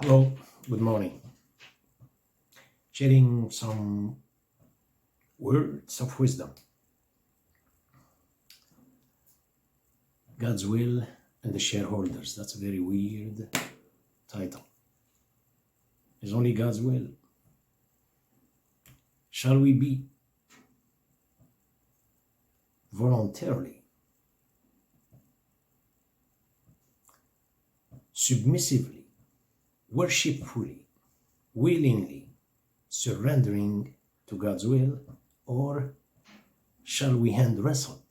Hello, good morning. Sharing some words of wisdom. God's will and the shareholders. That's a very weird title. It's only God's will. Shall we be voluntarily, submissively, worshipfully, willingly surrendering to God's will, or shall we hand wrestle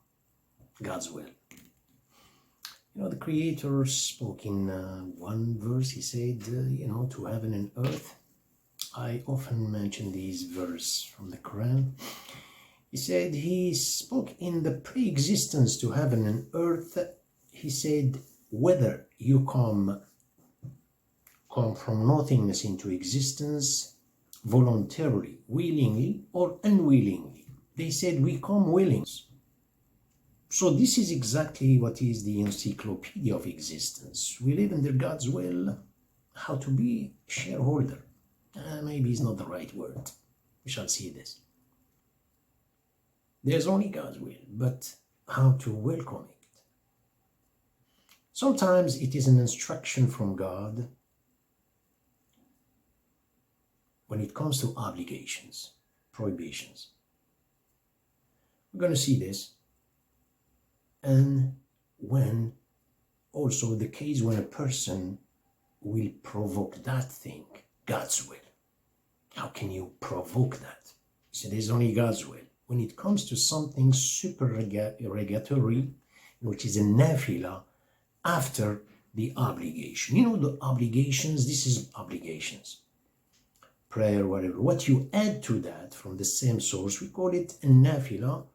God's will? You know, the Creator spoke in one verse. He said, to heaven and earth. I often mention these verses from the Quran. He said he spoke in the pre-existence to heaven and earth. He said, whether you come from nothingness into existence voluntarily, willingly, or unwillingly. They said we come willing. So this is exactly what is the encyclopedia of existence. We live under God's will. How to be shareholder. Maybe it's not the right word. We shall see this. There's only God's will, but how to welcome it. Sometimes it is an instruction from God when it comes to obligations, prohibitions. We're going to see this. And when also the case when a person will provoke that thing, God's will. How can you provoke that? So there's only God's will. When it comes to something supererogatory, which is a nafila after the obligation. You know the obligations, this is obligations. Prayer, whatever. What you add to that from the same source, we call it a nafila,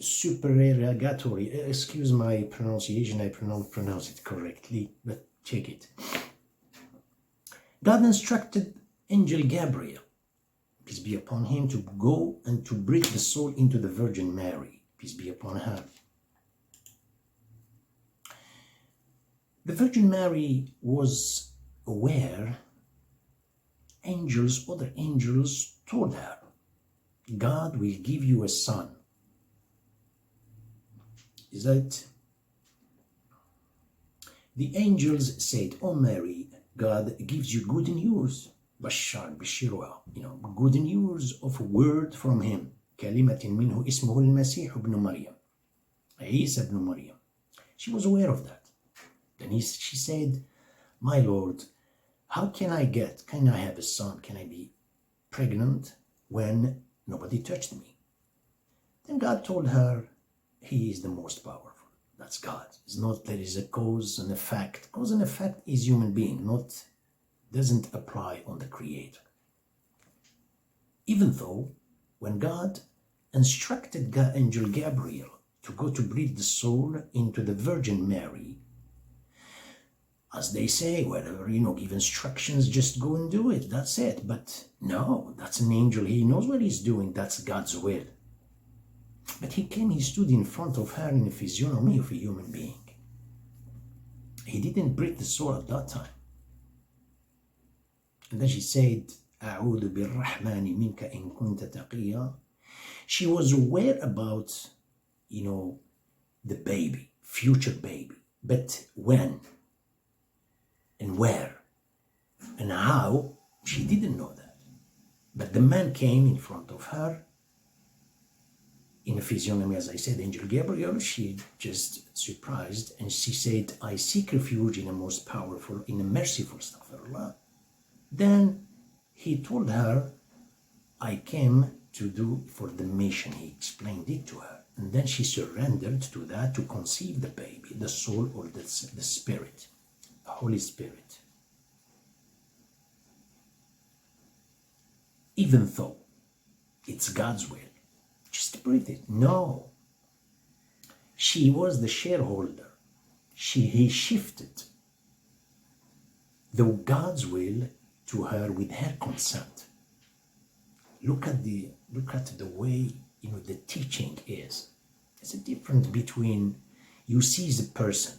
supererogatory. Excuse my pronunciation, I pronounce it correctly, but check it. God instructed Angel Gabriel, peace be upon him, to go and to breathe the soul into the Virgin Mary, peace be upon her. The Virgin Mary was aware. Other angels told her, God will give you a son. Is that? The angels said, oh Mary, God gives you good news. Bashar, Bishirwa, good news of a word from him. Kalimatin minhu ismuhu al-Masih ibn Maryam. Isa ibn Maryam. She was aware of that. Then she said, my Lord, how can I have a son? Can I be pregnant when nobody touched me? Then God told her, he is the most powerful. That's God. It's not there is a cause and effect. Cause and effect is human being, doesn't apply on the Creator. Even though when God instructed Angel Gabriel to go to breathe the soul into the Virgin Mary, as they say, whatever, give instructions, just go and do it. That's it. But no, that's an angel. He knows what he's doing. That's God's will. But he stood in front of her in the physiognomy of a human being. He didn't breathe the soul at that time. And then she said, أعوذ بالرحمن منك إن كنت تقيا. She was aware about, the baby, future baby. But when and where and how, she didn't know that. But the man came in front of her in a physiognomy, as I said, Angel Gabriel. She just surprised and she said, I seek refuge in a most powerful, in a merciful astaghfirullah. Then he told her, I came to do for the mission. He explained it to her. And then she surrendered to that to conceive the baby, the soul or the spirit, the Holy Spirit. Even though it's God's will, just breathe it. No. She was the shareholder. He shifted the God's will to her with her consent. Look at the way the teaching is. There's a difference between you seize a person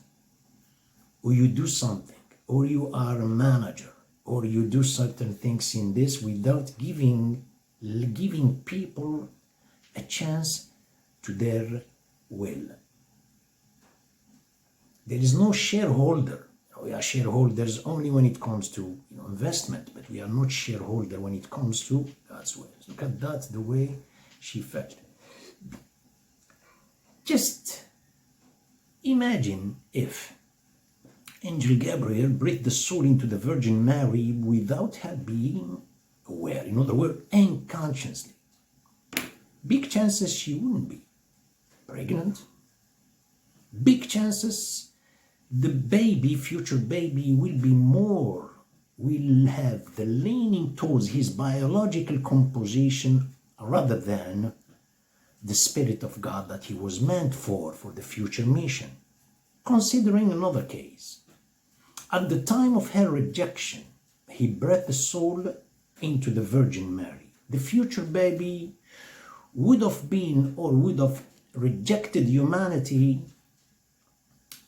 or you do something or you are a manager, or you do certain things in this without giving people a chance to their will. There is no shareholder. We are shareholders only when it comes to investment, but we are not shareholder when it comes to God's will. Look at that, the way she felt. Just imagine if Angel Gabriel breathed the soul into the Virgin Mary without her being aware. In other words, unconsciously. Big chances she wouldn't be pregnant. Big chances the baby, future baby, will have the leaning towards his biological composition rather than the Spirit of God that he was meant for the future mission. Considering another case, at the time of her rejection, he breathed the soul into the Virgin Mary. The future baby would have been or would have rejected humanity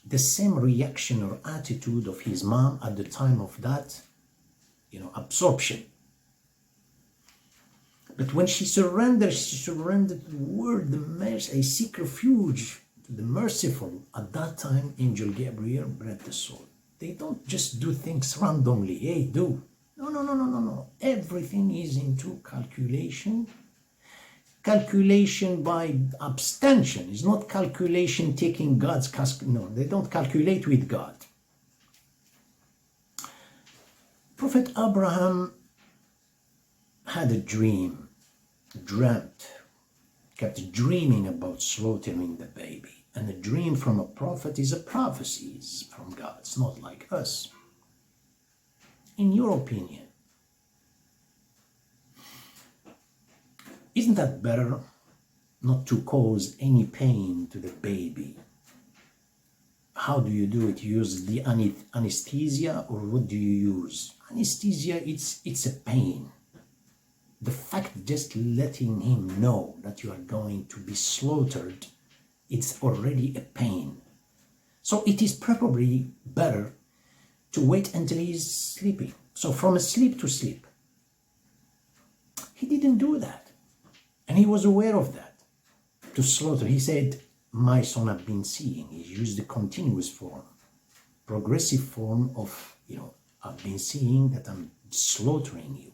the same reaction or attitude of his mom at the time of that, absorption. But when she surrendered to the word, the mercy, I seek refuge to the merciful. At that time, Angel Gabriel breathed the soul. They don't just do things randomly. Hey, do. No. Everything is into calculation. Calculation by abstention is not calculation taking God's no, they don't calculate with God. Prophet Abraham had a kept dreaming about slaughtering the baby. And a dream from a prophet is a prophecy, it's from God. It's not like us. In your opinion, isn't that better not to cause any pain to the baby? How do you do it? You use the anesthesia, or what do you use? Anesthesia, it's a pain. The fact just letting him know that you are going to be slaughtered, it's already a pain. So it is probably better to wait until he's sleeping. So from sleep to sleep. He didn't do that. And he was aware of that. To slaughter, he said, my son I've been seeing. He used the continuous form, progressive form of, I've been seeing that I'm slaughtering you.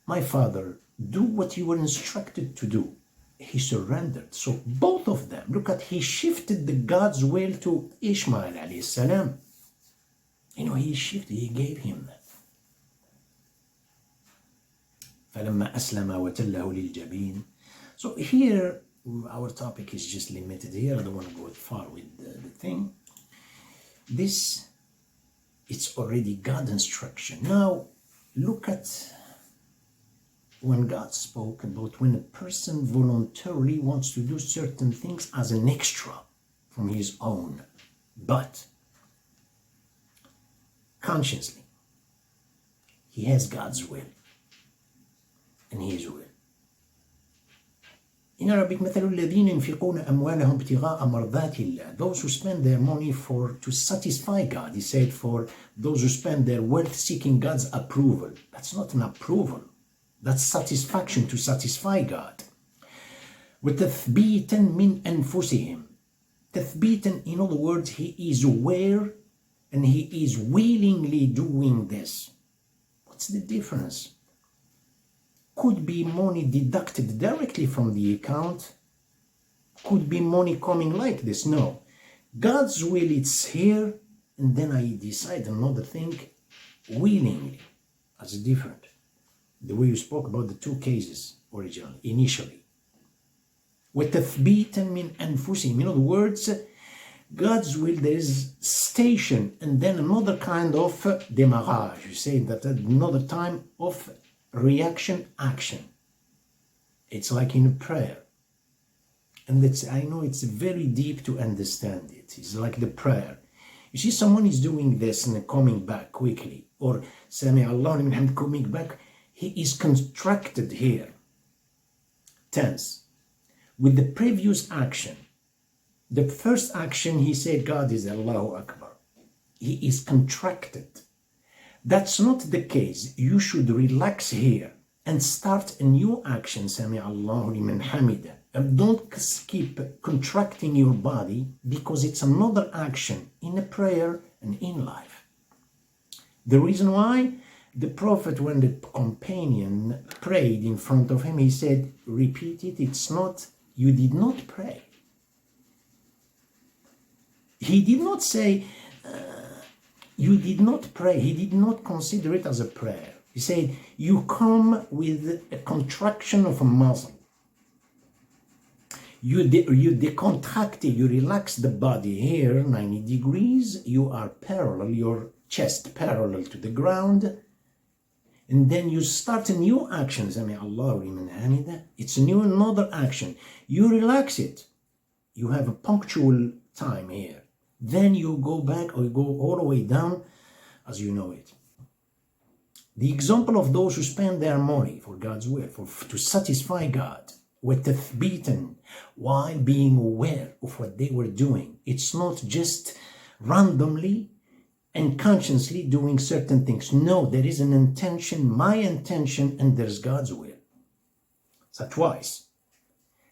My father, do what you were instructed to do. He surrendered. So both of them, look at, he shifted the God's will to Ishmael alayhi salam. He shifted, he gave him that. So here, our topic is just limited here. I don't want to go far with the thing. This, it's already God's instruction. Now, look at when God spoke about when a person voluntarily wants to do certain things as an extra from his own, but consciously, he has God's will and his will. In Arabic, مثل الذين ينفقون أموالهم ابتغاء مرضات الله. Those who spend their money to satisfy God. He said for those who spend their wealth seeking God's approval. That's not an approval. That's satisfaction to satisfy God. وتثبيتا من أنفسهم. تثبيتا, in other words, he is aware and he is willingly doing this. What's the difference? Could be money deducted directly from the account. Could be money coming like this. No. God's will, it's here, and then I decide another thing willingly. That's different. The way you spoke about the two cases originally, initially. وَتَثْبِيتًا مِنْ أَنفُسِهِمْ. In other words, God's will, there is station, and then another kind of démarrage. You say that another time of reaction, action. It's like in a prayer. And I know it's very deep to understand it. It's like the prayer. You see, someone is doing this and coming back quickly, or Sami Allah liman hamd, coming back. He is constructed here, tense, with the previous action. The first action, he said, God is Allahu Akbar. He is contracted. That's not the case. You should relax here and start a new action, Sami Allahu liman hamida. And don't keep contracting your body, because it's another action in a prayer and in life. The reason why, the Prophet, when the companion prayed in front of him, he said, repeat it, it's not, you did not pray. He did not say, you did not pray. He did not consider it as a prayer. He said, you come with a contraction of a muscle. You decontracted, you relax the body here, 90 degrees. You are parallel, your chest parallel to the ground. And then you start a new action. It's a new, another action. You relax it. You have a punctual time here. Then you go back, or you go all the way down as you know it. The example of those who spend their money for God's will, to satisfy God, with tathbeetan, while being aware of what they were doing. It's not just randomly and consciously doing certain things. No, there is an intention, my intention, and there's God's will. So twice.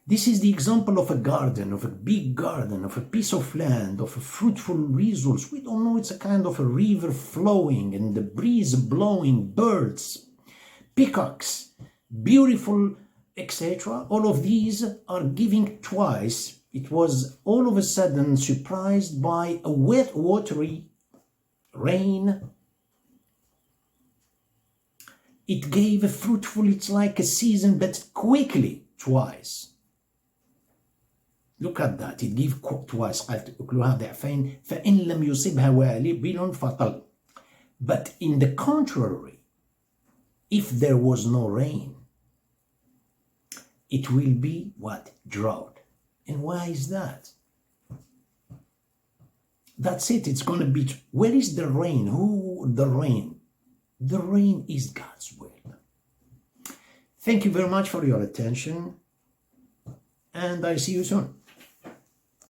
This is the example of a garden, of a big garden, of a piece of land, of a fruitful resource. We don't know, it's a kind of a river flowing and the breeze blowing, birds, peacocks, beautiful, etc. All of these are giving twice. It was all of a sudden surprised by a wet, watery rain. It gave a fruitful, it's like a season, but quickly, twice. Look at that, it gave twice. But in the contrary, if there was no rain, it will be what? Drought. And why is that? That's it, it's going to be. Where is the rain? Who the rain? The rain is God's will. Thank you very much for your attention, and I see you soon.